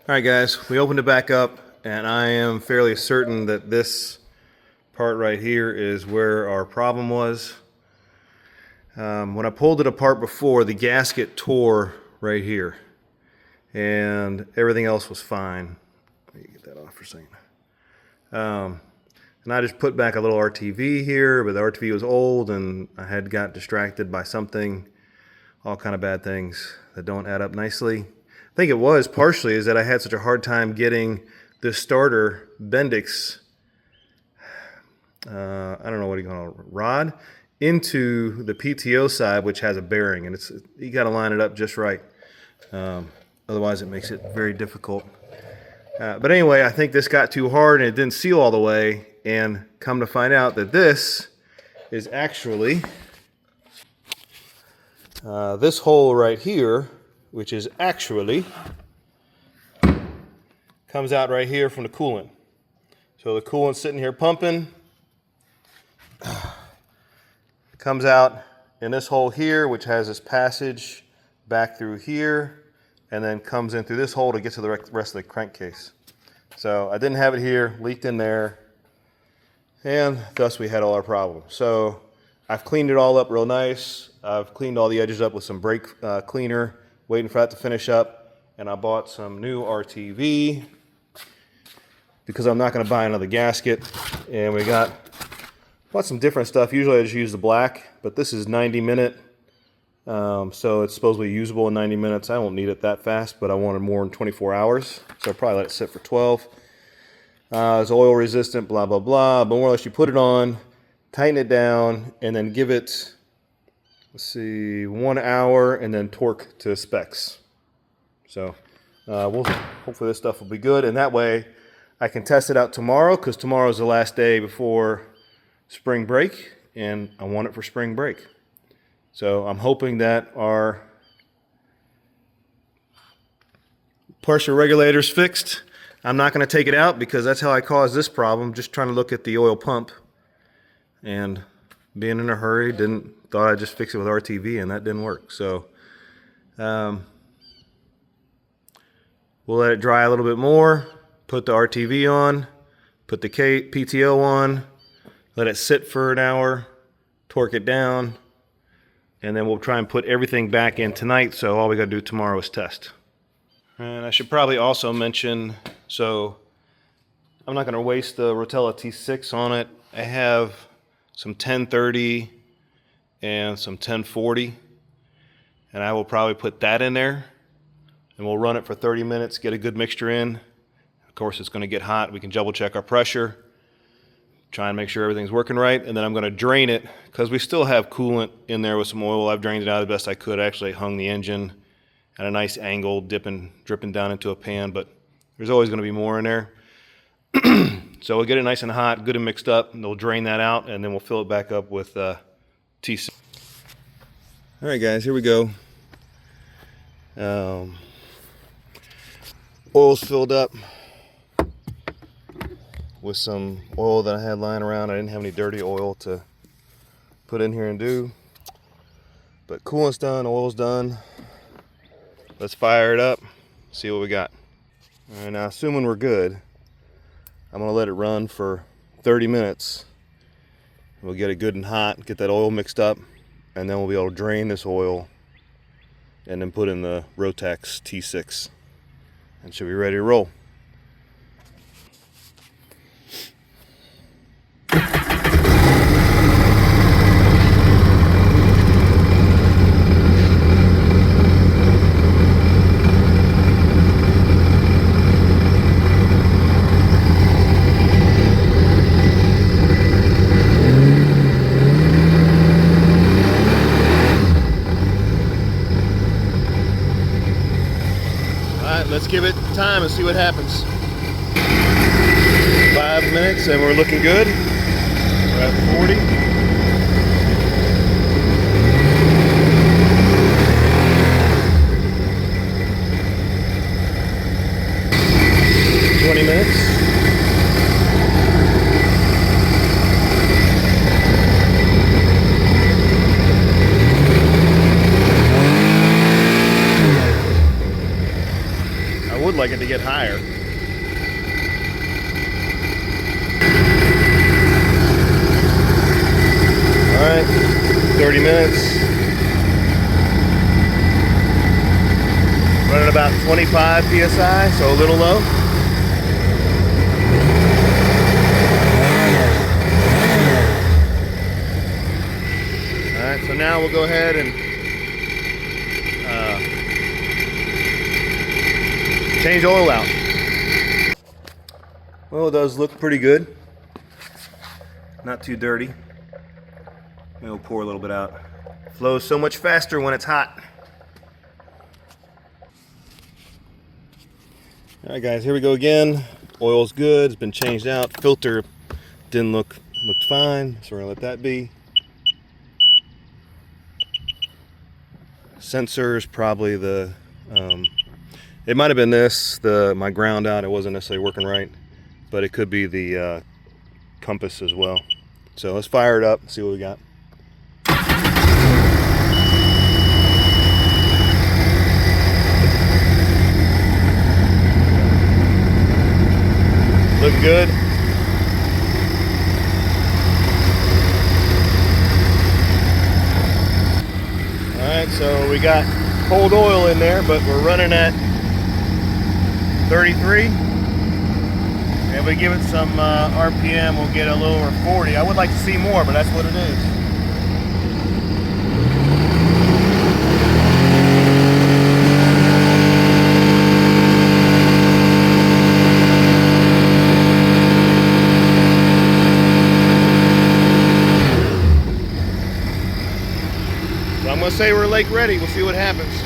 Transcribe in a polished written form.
Alright guys, we opened it back up and I am fairly certain that this part right here is where our problem was. When I pulled it apart before, the gasket tore right here and everything else was fine. Let me get that off for a second. And I just put back a little RTV here, but the RTV was old and I had got distracted by something, all kind of bad things that don't add up nicely. I think it was partially is that I had such a hard time getting this starter Bendix, I don't know what you call it, rod, into the PTO side, which has a bearing, and you got to line it up just right. Otherwise, it makes it very difficult. But anyway, I think this got too hard and it didn't seal all the way. And come to find out that this is actually this hole right here, which is actually comes out right here from the coolant. So the coolant's sitting here pumping, comes out in this hole here, which has this passage back through here, and then comes in through this hole to get to the rest of the crankcase. So I didn't have it here, leaked in there, and thus we had all our problems. So I've cleaned it all up real nice. I've cleaned all the edges up with some brake cleaner, waiting for that to finish up. And I bought some new RTV because I'm not going to buy another gasket. And we bought some different stuff. Usually I just use the black, but this is 90-minute. So it's supposedly usable in 90 minutes. I won't need it that fast, but I wanted more in 24 hours. So I'll probably let it sit for 12. It's oil resistant, blah, blah, blah. But more or less you put it on, tighten it down, and then give it, let's see, 1 hour, and then torque to specs. So hopefully this stuff will be good. And that way I can test it out tomorrow, because tomorrow is the last day before spring break, and I want it for spring break. So I'm hoping that our pressure regulator's fixed. I'm not going to take it out because that's how I caused this problem. Just trying to look at the oil pump and being in a hurry, thought I'd just fix it with RTV, and that didn't work. So we'll let it dry a little bit more, put the RTV on, put the PTO on, let it sit for an hour, torque it down, and then we'll try and put everything back in tonight. So all we got to do tomorrow is test. And I should probably also mention, so I'm not going to waste the Rotella T6 on it. I have some 1030 and some 1040, and I will probably put that in there, and we'll run it for 30 minutes, get a good mixture in. Of course, it's going to get hot. We can double check our pressure, try and make sure everything's working right, and then I'm going to drain it because we still have coolant in there with some oil. I've drained it out the best I could. I actually hung the engine at a nice angle, dripping down into a pan, but there's always going to be more in there. So we'll get it nice and hot, good and mixed up, and we'll drain that out, and then we'll fill it back up with T6. All right, guys, here we go. Oil's filled up with some oil that I had lying around. I didn't have any dirty oil to put in here and do, but coolant's done, oil's done. Let's fire it up, see what we got. All right, now assuming we're good, I'm gonna let it run for 30 minutes. We'll get it good and hot, get that oil mixed up, and then we'll be able to drain this oil and then put in the Rotex T6 and should be ready to roll. Let's give it time and see what happens. 5 minutes and we're looking good. We're at 40. 20 minutes. like it to get higher. All right, 30 minutes. Running about 25 PSI, so a little low. All right, so now we'll go ahead and change oil out. Well, it does look pretty good. Not too dirty. We'll pour a little bit out. Flows so much faster when it's hot. All right, guys, here we go again. Oil's good. It's been changed out. Filter didn't looked fine, so we're gonna let that be. Sensors, probably the it might have been this, my ground out. It wasn't necessarily working right, but it could be the compass as well. So let's fire it up, see what we got. Looking good. All right, so we got cold oil in there, but we're running at 33. If we give it some RPM, we'll get a little over 40. I would like to see more, but that's what it is. So I'm gonna say we're lake ready. We'll see what happens.